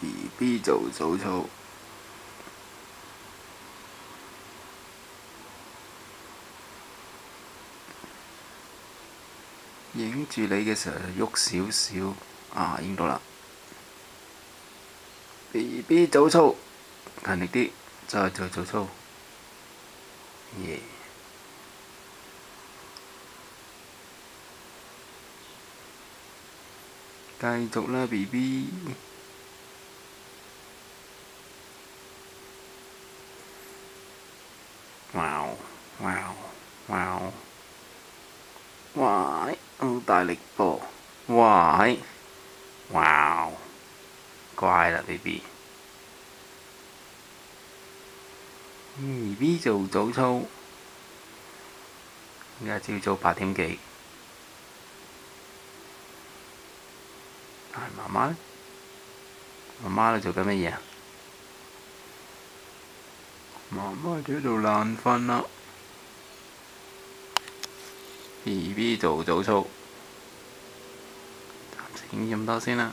BB 做早操，影住你嘅時候就喐少少，啊，影到啦。BB 早操，勤力啲，再做早操，耶！繼續啦 ，BB。哇哇哇！哇！好大力噃！哇！哇！乖啦 ，BB。BB 做早操，而家朝早8點幾。但係媽媽呢？媽媽你做緊乜嘢啊？媽媽就喺度爛瞓啦。BB 做早操，暫時影咁多先啦。